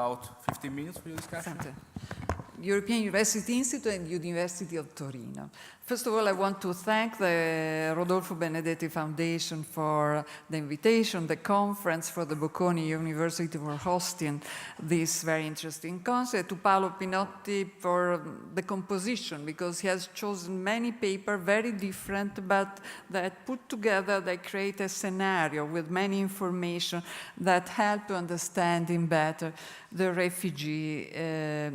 about 15 minutes for your discussion. European University Institute and University of Torino. First of all, I want to thank the Rodolfo Benedetti Foundation for the invitation, the conference, for the Bocconi University for hosting this very interesting concept, to Paolo Pinotti for the composition, because he has chosen many papers, very different, but that put together, they create a scenario with many information that help to understand him better the refugee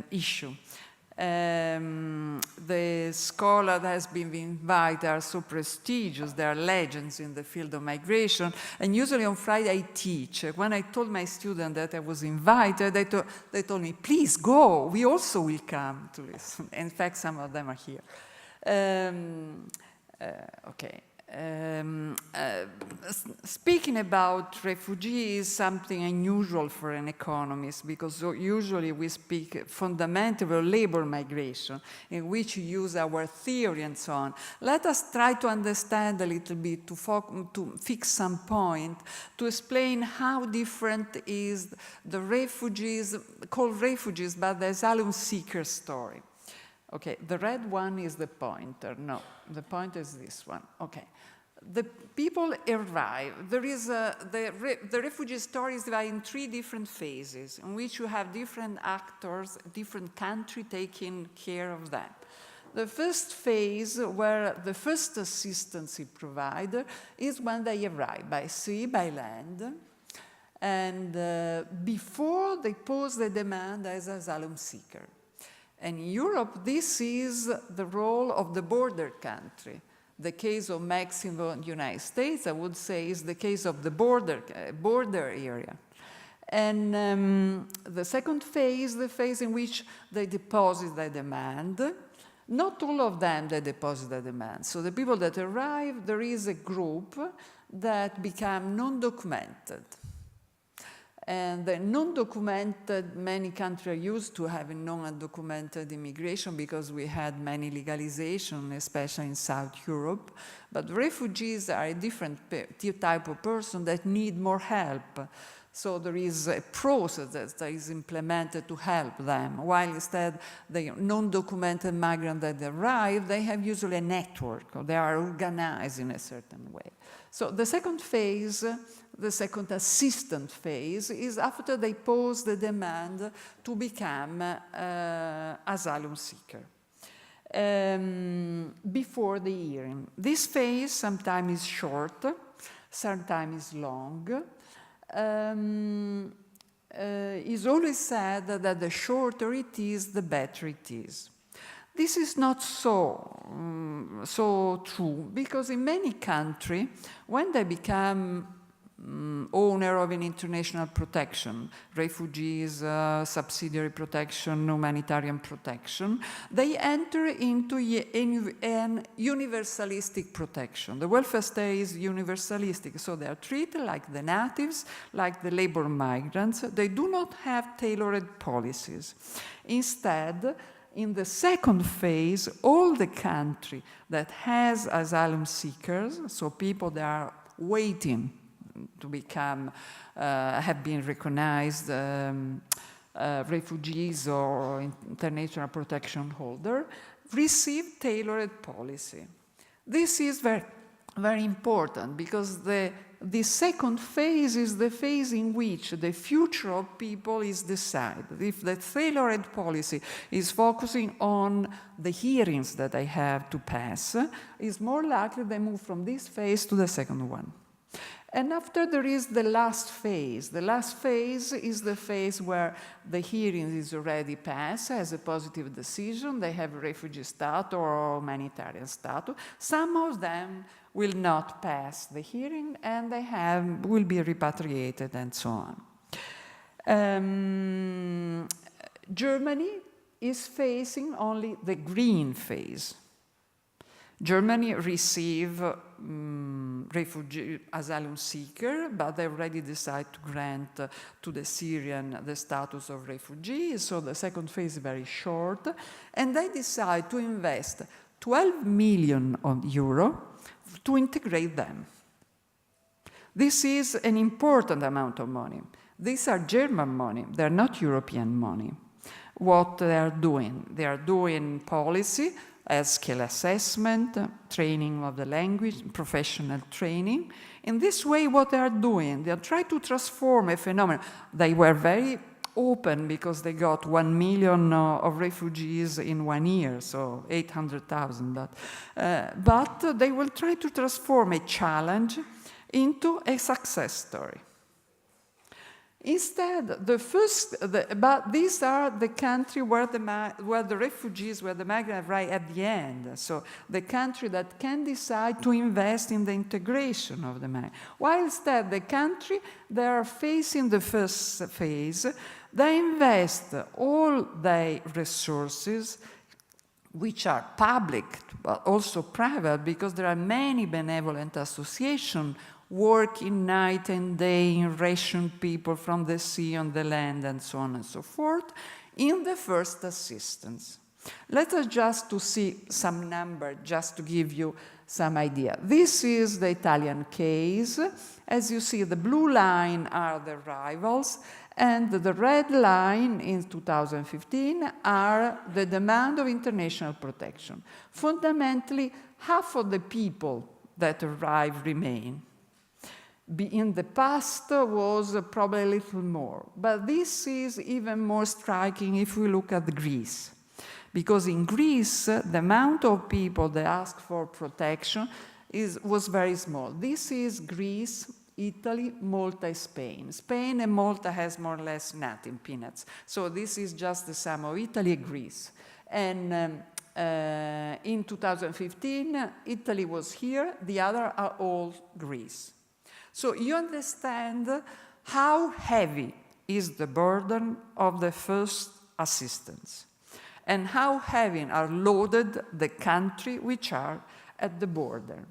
issue. The scholars that has been invited are so prestigious, they are legends in the field of migration, and usually on Friday I teach. When I told my students that I was invited, they told me, please go, we also will come to listen. In fact, some of them are here. Okay. Speaking about refugees, something unusual for an economist, because usually we speak fundamentally of labor migration, in which we use our theory and so on. Let us try to understand a little bit, to fix some point, to explain how different is the refugees, called refugees, but the asylum seeker story. Okay, the red one is the pointer. No, the pointer is this one. Okay. The people arrive. There is the refugee story is divided in 3 different phases, in which you have different actors, different countries taking care of them. The first phase, where the first assistance is provided, is when they arrive by sea, by land, and before they pose the demand as asylum seeker. And in Europe, this is the role of the border country. The case of Mexico and the United States, I would say, is the case of the border area. And the second phase, the phase in which they deposit the demand. Not all of them, they deposit the demand. So the people that arrive, there is a group that become non-documented. And the non-documented, many countries are used to having non-undocumented immigration because we had many legalization, especially in South Europe. But refugees are a different type of person that need more help. So there is a process that is implemented to help them, while instead the non-documented migrants that arrive, they have usually a network, or they are organized in a certain way. So the second phase, the second assistant phase, is after they pose the demand to become asylum seeker. Before the hearing. This phase sometimes is short, sometimes is long. It's always said that the shorter it is, the better it is. This is not so true, because in many countries, when they become owner of an international protection, refugees, subsidiary protection, humanitarian protection, they enter into an universalistic protection. The welfare state is universalistic, so they are treated like the natives, like the labor migrants. They do not have tailored policies. Instead, in the second phase, all the country that has asylum seekers, so people that are waiting to become, have been recognized refugees or international protection holder, receive tailored policy. This is very, very important, because the second phase is the phase in which the future of people is decided. If the tailored policy is focusing on the hearings that they have to pass, it's more likely they move from this phase to the second one. And after there is the last phase. The last phase is the phase where the hearing is already passed, has a positive decision, they have refugee status or humanitarian status. Some of them will not pass the hearing, and they will be repatriated and so on. Germany is facing only the green phase. Germany receive refugee asylum seeker, but they already decide to grant to the Syrian the status of refugee, so the second phase is very short, and they decide to invest 12 million euro to integrate them. This is an important amount of money. These are German money, they're not European money. What they are doing policy as skill assessment, training of the language, professional training. In this way, what they are doing, they are trying to transform a phenomenon. They were very open because they got 1 million of refugees in 1 year, so 800,000. But they will try to transform a challenge into a success story. Instead, but these are the country where the refugees, where the migrants arrive at the end. So the country that can decide to invest in the integration of the migrants. While instead the country they are facing the first phase, they invest all their resources, which are public, but also private, because there are many benevolent associations working night and day in ration people from the sea on the land and so on and so forth, in the first assistance. Let us just to see some number, just to give you some idea. This is the Italian case. As you see, the blue line are the arrivals, and the red line in 2015 are the demand of international protection. Fundamentally, half of the people that arrive remain. In the past was probably a little more, but this is even more striking if we look at Greece. Because in Greece, the amount of people that ask for protection was very small. This is Greece, Italy, Malta, Spain. Spain and Malta has more or less nothing, peanuts. So this is just the sum of Italy and Greece. And in 2015, Italy was here, the other are all Greece. So you understand how heavy is the burden of the first assistance and how heavy are loaded the country which are at the border.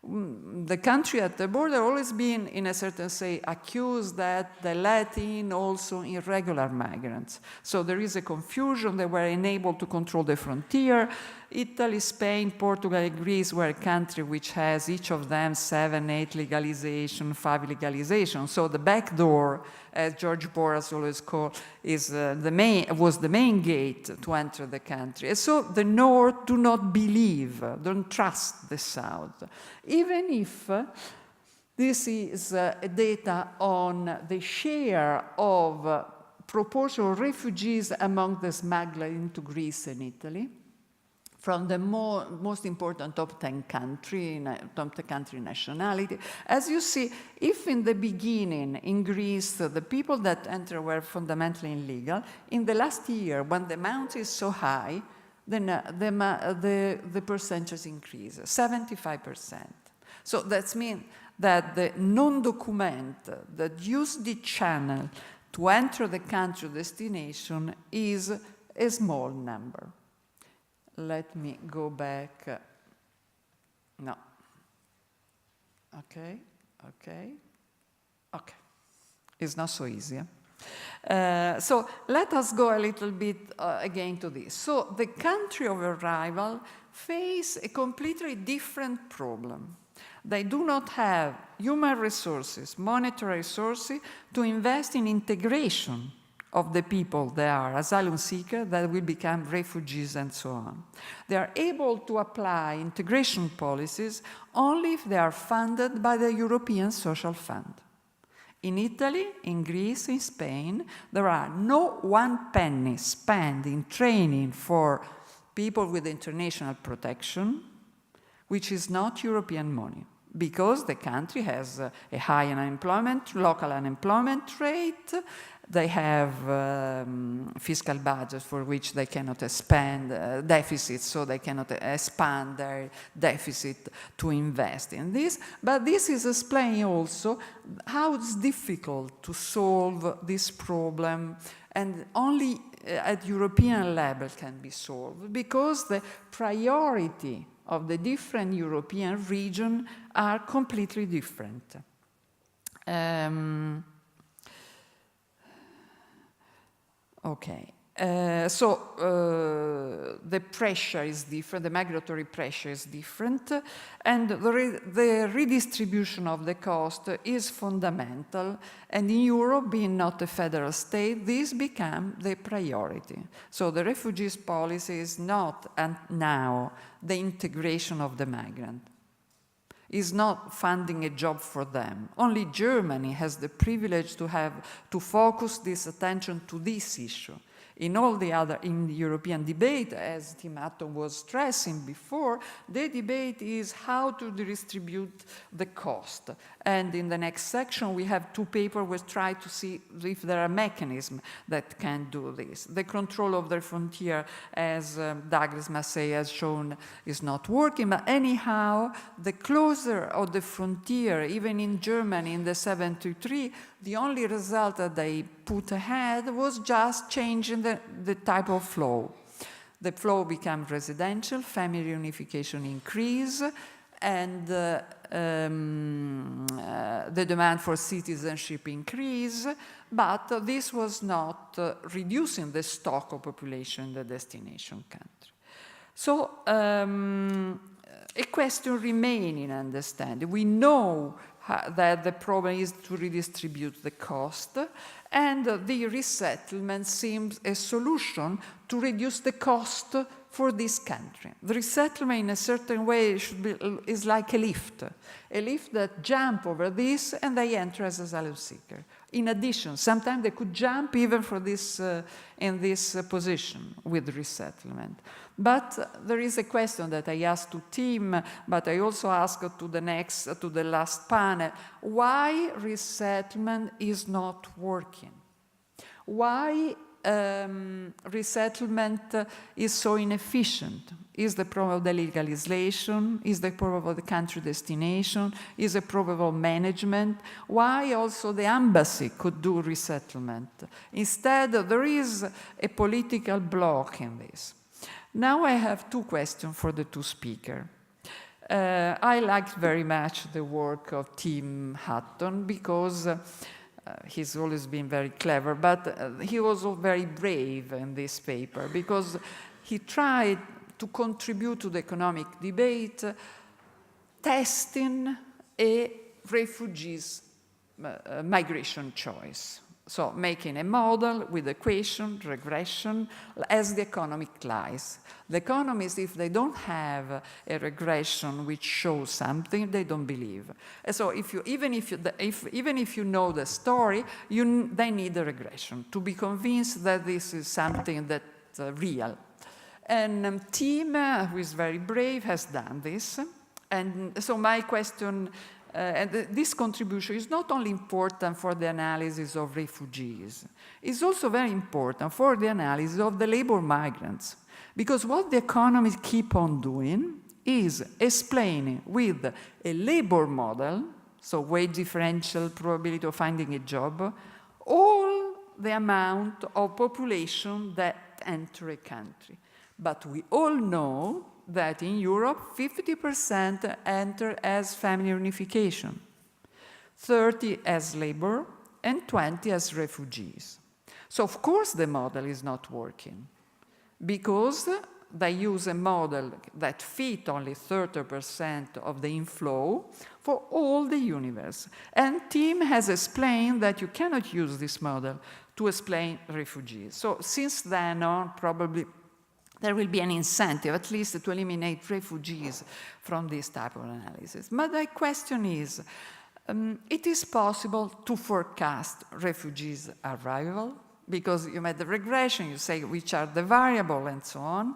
The country at the border always been, in a certain way, accused that they let in also irregular migrants. So there is a confusion. They were unable to control the frontier. Italy, Spain, Portugal, and Greece were a country which has each of them 7, 8 legalization, 5 legalization. So the back door, as George Boras always called, was the main gate to enter the country. And so the North do not believe, don't trust the South. Even if this is data on the share of proportion of refugees among the smugglers into Greece and Italy, from the most important top 10 country nationality. As you see, if in the beginning in Greece the people that enter were fundamentally illegal, in the last year when the amount is so high, then the percentage increases, 75%. So that means that the non-document that use the channel to enter the country destination is a small number. Let me go back. No. Okay. It's not so easy. So let us go a little bit again to this. So the country of arrival face a completely different problem. They do not have human resources, monetary resources to invest in integration of the people that are asylum seekers that will become refugees and so on. They are able to apply integration policies only if they are funded by the European Social Fund. In Italy, in Greece, in Spain, there are no 1 penny spent in training for people with international protection, which is not European money, because the country has a high unemployment, local unemployment rate. They have fiscal budgets for which they cannot expand deficits, so they cannot expand their deficit to invest in this. But this is explaining also how it's difficult to solve this problem, and only at European level can be solved, because the priority of the different European regions are completely different. Okay, The pressure is different, the migratory pressure is different, and the redistribution of the cost is fundamental. And in Europe, being not a federal state, this became the priority. So the refugees policy is not now the integration of the migrant. Is not funding a job for them. Only Germany has the privilege to focus this attention to this issue. In all the other, in the European debate, as Tim Hutton was stressing before, the debate is how to redistribute the cost. And in the next section, we have two papers which try to see if there are mechanisms that can do this. The control of the frontier, as Douglas Massey has shown, is not working. But anyhow, the closer of the frontier, even in Germany in the 73, the only result that they put ahead was just changing the type of flow. The flow became residential, family reunification increased, and the demand for citizenship increased, but this was not reducing the stock of population in the destination country. So a question remaining, understanding. We know that the problem is to redistribute the cost, and the resettlement seems a solution to reduce the cost for this country. The resettlement, in a certain way, is like a lift that jump over this and they enter as asylum seeker. In addition, sometimes they could jump even for this in this position with resettlement. But there is a question that I asked to Tim, but I also asked to the last panel, why resettlement is not working? Why resettlement is so inefficient? Is the problem of the legalization? Is the problem of the country destination? Is the problem of management? Why also the embassy could do resettlement? Instead, there is a political block in this. Now I have two questions for the two speakers. I liked very much the work of Tim Hutton because he's always been very clever, but he was also very brave in this paper because he tried to contribute to the economic debate, testing a refugees migration choice. So making a model with equation, regression, as the economic lies. The economists, if they don't have a regression which shows something, they don't believe. And so even if you know the story, they need a regression to be convinced that this is something that's real. And Tim, who is very brave, has done this. And so my question, and this contribution is not only important for the analysis of refugees, it's also very important for the analysis of the labor migrants. Because what the economists keep on doing is explaining with a labor model, so wage differential, probability of finding a job, all the amount of population that enter a country. But we all know that in Europe, 50% enter as family reunification, 30% as labor, and 20% as refugees. So of course the model is not working because they use a model that fit only 30% of the inflow for all the universe. And Tim has explained that you cannot use this model to explain refugees. So since then on, probably there will be an incentive, at least to eliminate refugees from this type of analysis. But the question is, it is possible to forecast refugees' arrival, because you made the regression, you say which are the variable and so on.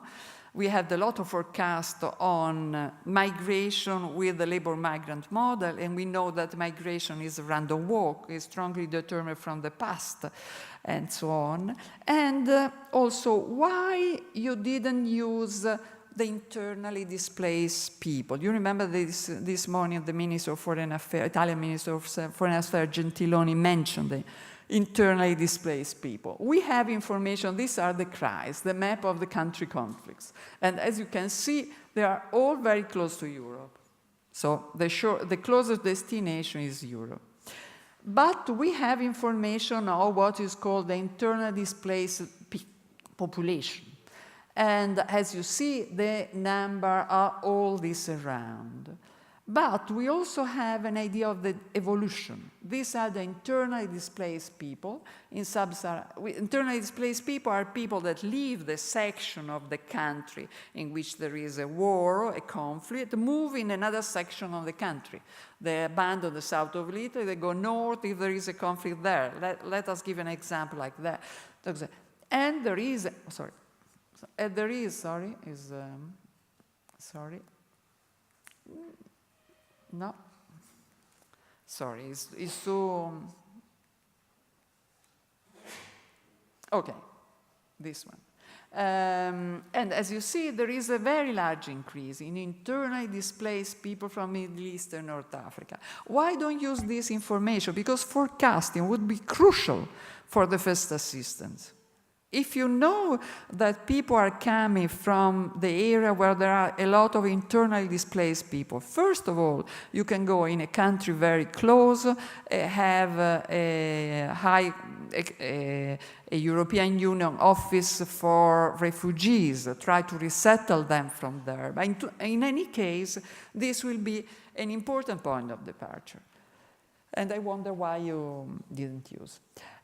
We had a lot of forecast on migration with the labor migrant model, and we know that migration is a random walk, is strongly determined from the past, and so on. And also, why you didn't use the internally displaced people? You remember this morning the Minister of Foreign Affairs, Italian Minister of Foreign Affairs Gentiloni mentioned the internally displaced people. We have information, these are the CRIs, the map of the country conflicts. And as you can see, they are all very close to Europe. So the closest destination is Europe. But we have information of what is called the internally displaced population. And as you see, the number are all this around. But we also have an idea of the evolution. These are the internally displaced people. Internally displaced people are people that leave the section of the country in which there is a war, a conflict, move in another section of the country. They abandon the south of Italy, they go north if there is a conflict there. Let us give an example like that. And there is, no, sorry, it's so, okay, this one. And as you see, there is a very large increase in internally displaced people from Middle East and North Africa. Why don't use this information? Because forecasting would be crucial for the first assistance. If you know that people are coming from the area where there are a lot of internally displaced people, first of all, you can go in a country very close, have a European Union office for refugees, try to resettle them from there. But in any case, this will be an important point of departure. And I wonder why you didn't use.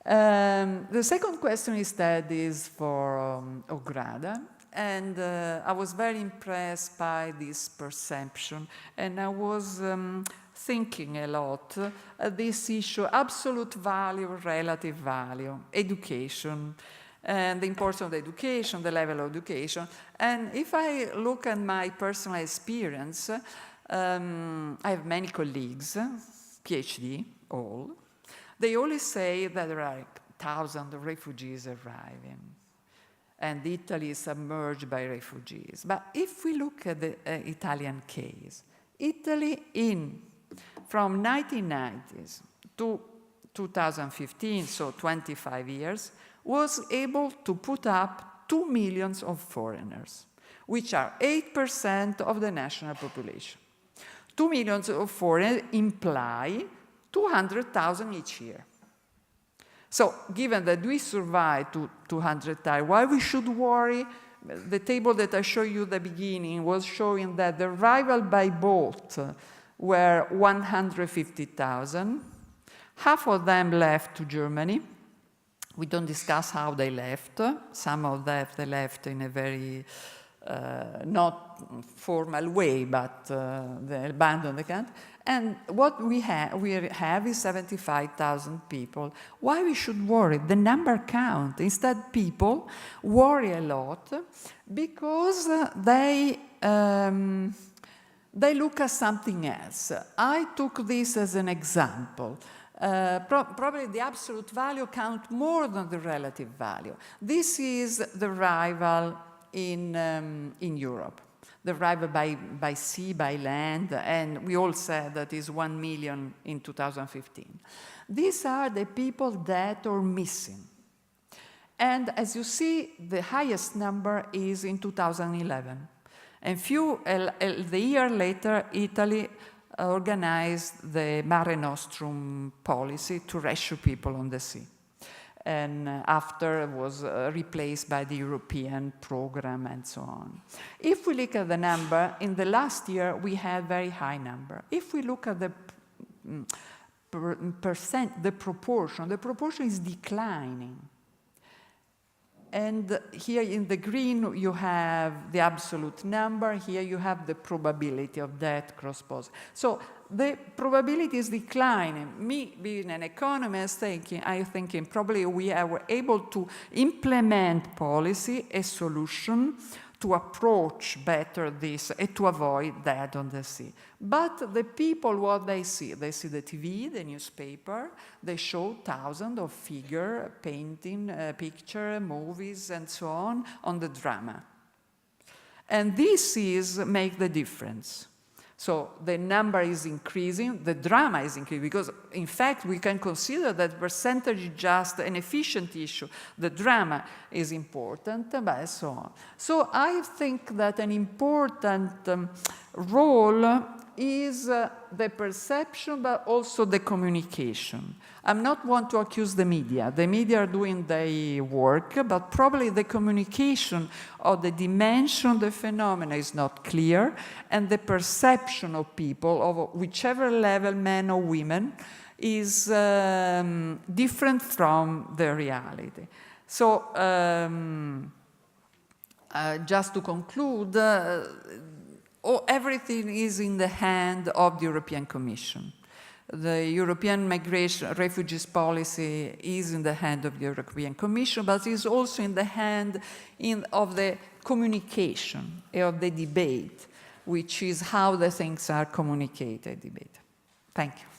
The second question instead is for Ograda, and I was very impressed by this perception, and I was thinking a lot this issue, absolute value, relative value, education, and the importance of education, the level of education. And if I look at my personal experience, I have many colleagues, PhD, all. They always say that there are thousands of refugees arriving, and Italy is submerged by refugees. But if we look at the Italian case, Italy from 1990s to 2015, so 25 years, was able to put up 2 million of foreigners, which are 8% of the national population. 2 million of foreigners imply 200,000 each year. So given that we survived to 200,000, why we should worry? The table that I showed you at the beginning was showing that the arrival by boat were 150,000. Half of them left to Germany. We don't discuss how they left. Some of them they left in a very not formal way, but they abandoned the country. And what we have is 75,000 people. Why we should worry? The number count. Instead, people worry a lot because they look at something else. I took this as an example. Probably the absolute value counts more than the relative value. This is the arrival in Europe. The arrival by sea, by land, and we all said that is 1 million in 2015. These are the people dead or missing. And as you see, the highest number is in 2011. And the year later, Italy organized the Mare Nostrum policy to rescue people on the sea. And after it was replaced by the European program and so on. If we look at the number, in the last year we had very high number. If we look at the proportion is declining. And here in the green you have the absolute number, here you have the probability of that cross-pose. So the probability is declining. Me, being an economist, I'm thinking probably we were able to implement policy, a solution to approach better this and to avoid that on the sea. But the people, what they see the TV, the newspaper, they show thousands of figures, painting, picture, movies, and so on the drama. And this make the difference. So the number is increasing, the drama is increasing, because in fact we can consider that percentage is just an efficient issue. The drama is important, but so on. So I think that an important role is the perception, but also the communication. I'm not want to accuse the media. The media are doing their work, but probably the communication of the dimension of the phenomena is not clear, and the perception of people, of whichever level, men or women, is different from the reality. So, just to conclude, everything is in the hand of the European Commission. The European migration refugees policy is in the hand of the European Commission, but is also in the hand of the communication, of the debate, which is how the things are communicated, debate. Thank you.